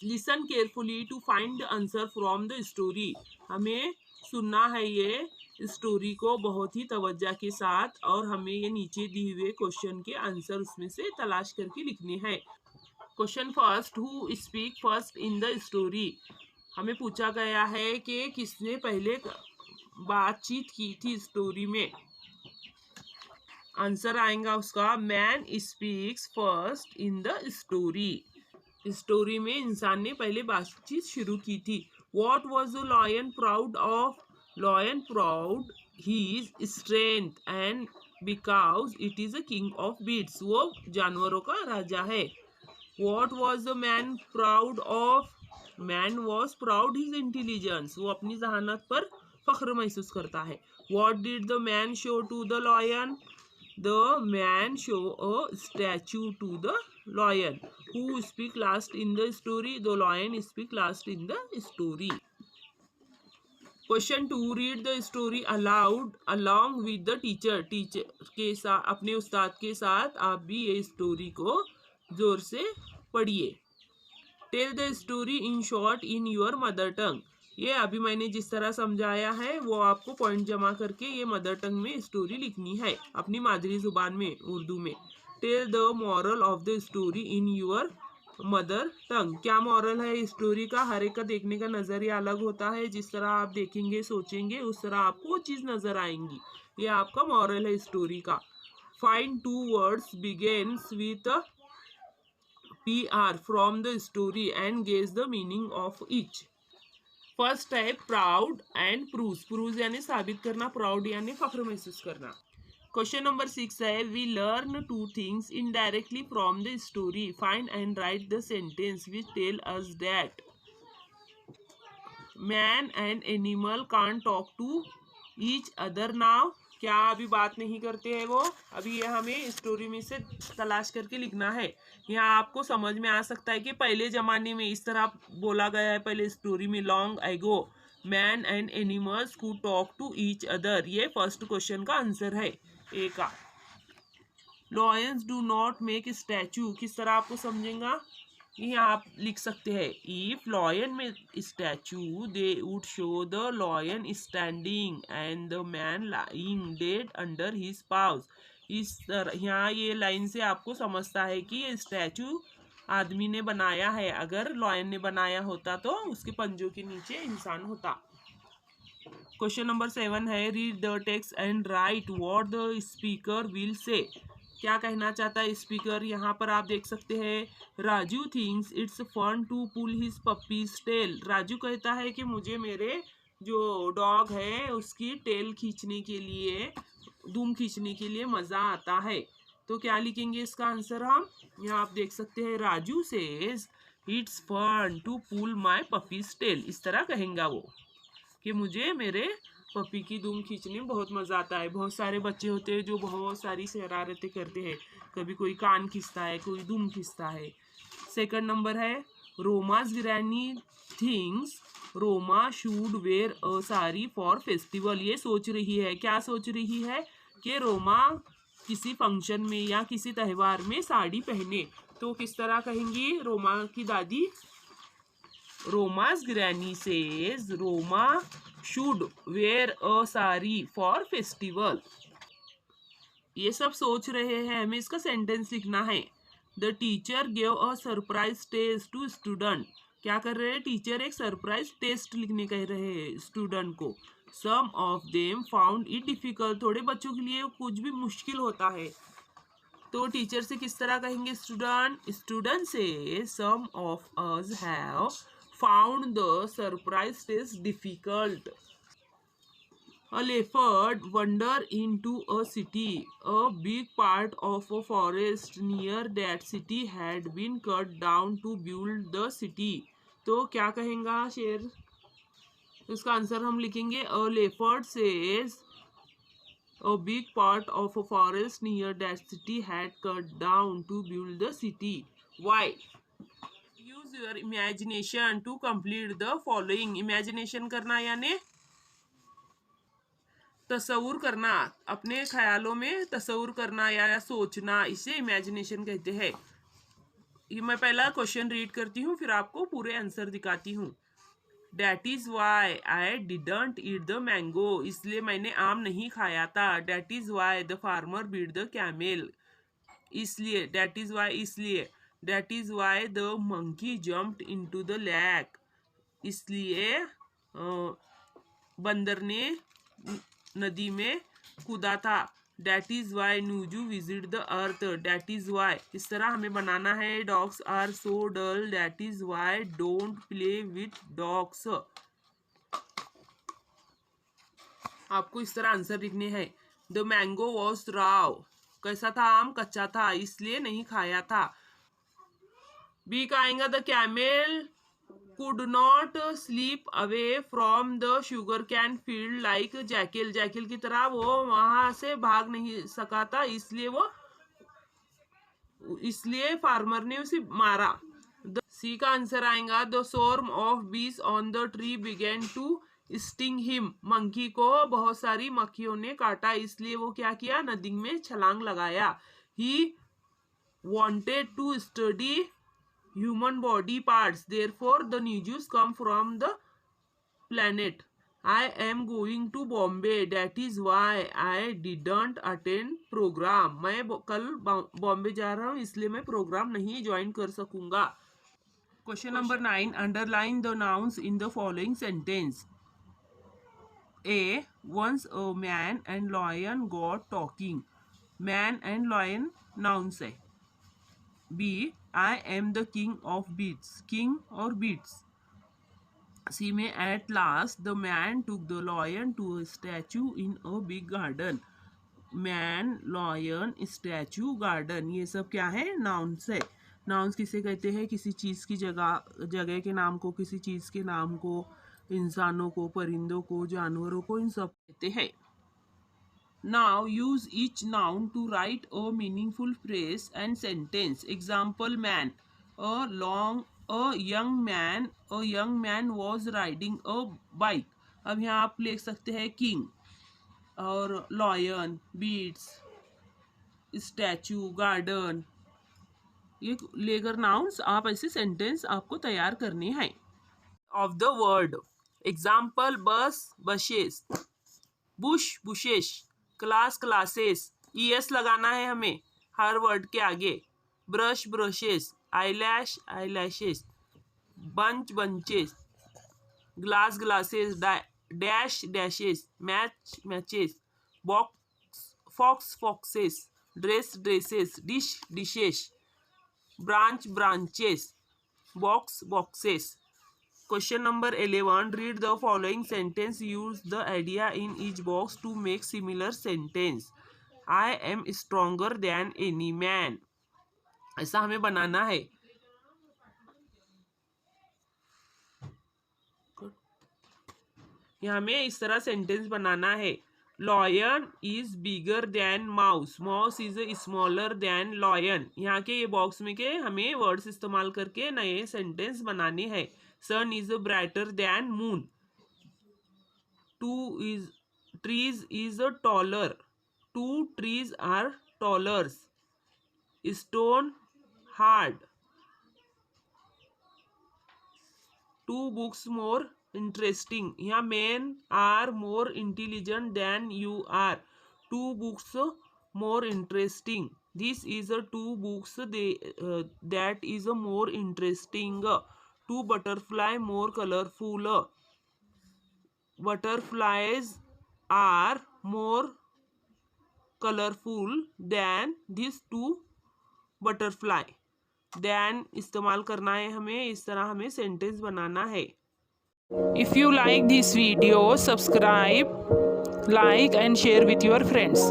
Listen carefully to find the answer from the story. हमें सुनना है ये स्टोरी को बहुत ही तवज्जो के साथ और हमें ये नीचे दिए हुए क्वेश्चन के आंसर उसमें से तलाश करके लिखने हैं। Question first, who speak first in the story. हमें पूछा गया है कि किसने पहले बातचीत की थी स्टोरी में। आंसर आएगा उसका man speaks first in the story. Story में इंसान ने पहले बातचीत शुरू की थी। What was the lion proud of? Lion proud his strength and because it is a king of beasts. वो जानवरों का राजा है। What was the man proud of? Man was proud his intelligence. वो अपनी जहानत पर फख्र महसूस करता है। What did the man show to the lion? The man show a statue to the lion. Who speak last in the story? The lion speak last in the story. Question 2, read the story aloud along with the teacher. Teacher के साथ, अपने उस्ताद के साथ आप भी ये story को जोर से पढ़िए। Tell the story in short in your mother tongue. ये अभी मैंने जिस तरह समझाया है वो आपको पॉइंट जमा करके ये मदर टंग में स्टोरी लिखनी है, अपनी मादरी जुबान में, उर्दू में। Tell the moral of the story in your mother tongue. क्या मॉरल है स्टोरी का? हर एक का देखने का नजरिया अलग होता है। जिस तरह आप देखेंगे सोचेंगे उस तरह आपको वो चीज नजर आएंगी। ये आपका मॉरल है स्टोरी का। Find two words begins with PR from the story and guess the meaning of each. First है प्राउड एंड प्रूज। प्रूज यानी साबित करना, प्राउड यानी फख्र महसूस करना। क्वेश्चन नंबर 6 है we learn two things indirectly from the story. Find and write the sentence which tell us that man and animal can't talk to each other now. क्या अभी बात नहीं करते हैं वो? अभी ये हमें स्टोरी में से तलाश करके लिखना है। यहाँ आपको समझ में आ सकता है कि पहले जमाने में इस तरह बोला गया है। पहले स्टोरी में long ago man and animals could talk to each other. ये फर्स्ट क्वेश्चन का आंसर है ए का। Lions do not make statue, किस तरह आपको समझेगा? यहाँ आप लिख सकते हैं इफ लॉयन में statue they would show the lion standing and the man lying dead under his paws. इस तरह यहाँ ये लाइन से आपको समझता है कि ये स्टैचू आदमी ने बनाया है। अगर लॉयन ने बनाया होता तो उसके पंजों के नीचे इंसान होता। क्वेश्चन नंबर 7 है read the text and right what the speaker will say. क्या कहना चाहता है स्पीकर? यहाँ पर आप देख सकते हैं Raju thinks it's fun to pull his puppy's tail. Raju कहता है कि मुझे मेरे जो डॉग है उसकी टेल खींचने के लिए, दुम खींचने के लिए मज़ा आता है। तो क्या लिखेंगे इसका आंसर हम? यहाँ आप देख सकते हैं Raju says it's fun to pull my puppy's tail. इस तरह कहेंगे वो कि मुझे मेरे पपी की दुम खींचने में बहुत मज़ा आता है। बहुत सारे बच्चे होते हैं जो बहुत सारी शरारतें करते हैं। कभी कोई कान खींचता है, कोई दुम खींचता है। सेकंड नंबर है Roma's granny thinks Roma should wear a sari for festival. ये सोच रही है, क्या सोच रही है? कि रोमा किसी फंक्शन में या किसी त्यौहार में साड़ी पहने। तो किस तरह कहेंगी रोमा की दादी? रोमा's granny says Roma should wear a sari for festival। ये सब सोच रहे हैं, हमें इसका सेंटेंस लिखना है। The teacher gave a surprise test to student. क्या कर रहे हैं? टीचर एक सरप्राइज टेस्ट लिखने कह रहे हैं स्टूडेंट को। Some of them found it difficult. थोड़े बच्चों के लिए कुछ भी मुश्किल होता है। तो टीचर से किस तरह कहेंगे स्टूडेंट? स्टूडेंट से some of us have found the surprise test difficult. A leopard wandered into a city. A big part of a forest near that city had been cut down to build the city. तो क्या कहेंगा शेर? इसका answer हम लिखेंगे A leopard says a big part of a forest near that city had cut down to build the city. Why? Use your imagination to complete the following. Imagination करना यानी तस्वुर करना, अपने ख्यालों में तस्वुर करना या सोचना, इसे इमेजिनेशन कहते हैं। ये मैं पहला क्वेश्चन रीड करती हूँ, फिर आपको पूरे आंसर दिखाती हूँ। That is why I didn't eat the mango. इसलिए मैंने आम नहीं खाया था। That is why the farmer beat the camel. इसलिए that is why इसलिए that is why the monkey jumped into the lake. इसलिए बंदर ने नदी में कूदा था। That is why Nuju visit the earth. That is why इस तरह हमें बनाना है। Dogs are so dull. That is why don't play with dogs. आपको इस तरह आंसर लिखने हैं। The mango was raw. कैसा था आम? कच्चा था, इसलिए नहीं खाया था। बी का आएगा the camel could not sleep away from the sugarcane field like jackal. Jackal की तरह वो वहां से भाग नहीं सका था, इसलिए फार्मर ने उसे मारा। सी का आंसर आएगा the swarm of bees on the tree began to sting him. Monkey को बहुत सारी मक्खियों ने काटा, इसलिए वो क्या किया? नदी में छलांग लगाया। He wanted to study human body parts, therefore the news come from the planet. I am going to Bombay. That is why I didn't attend program. मैं कल बॉम्बे जा रहा हूँ, इसलिए मैं प्रोग्राम नहीं ज्वाइन कर सकूंगा। Question number 9, underline the nouns in the following sentence. A. Once a man and lion got talking. Man and lion nouns है। B. I am the king of beasts. King और beasts। C में at last the man took the lion to a statue in a big garden. Man, lion, statue, garden, ये सब क्या है? Nouns है। Nouns किसे कहते हैं? किसी चीज़ की जगह के नाम को, किसी चीज़ के नाम को, इंसानों को, परिंदों को, जानवरों को, इन सब कहते हैं। Now use each noun to write a meaningful phrase and sentence. Example: man. A young man was riding a bike. अब यहाँ आप लिख सकते हैं king और lion, beasts, statue, garden, ये लेकर nouns आप ऐसे sentence आपको तैयार करने हैं। Of the word. Example: bus, buses, bush, bushes, class, classes. ES लगाना है हमें हर वर्ड के आगे। Brush, brushes, eyelash, eyelashes, bunch, bunches, glass, glasses, dash, dashes, match, matches, box, fox, foxes, dress, dresses, dish, dishes, branch, branches, box, boxes. Question number 11. Read the following sentence. Use the idea in each box to make similar sentence. I am stronger than any man. ऐसा हमें बनाना है। यहाँ हमें इस तरह sentence बनाना है। Lion is bigger than mouse. Mouse is smaller than lion. यहाँ के ये बॉक्स में के हमें वर्ड्स इस्तेमाल करके नए सेंटेंस बनाने हैं। Sun is brighter than moon. Trees is taller. 2 trees are taller. Stone hard. 2 books more interesting. यहाँ men are more intelligent than you are. 2 books more interesting. This is 2 books that is more interesting. 2 butterfly more colorful. Butterflies are more colorful than these 2 butterfly. Then इस्तेमाल करना है हमें, इस तरह हमें sentence बनाना है। If you like this video, subscribe, like and share with your friends.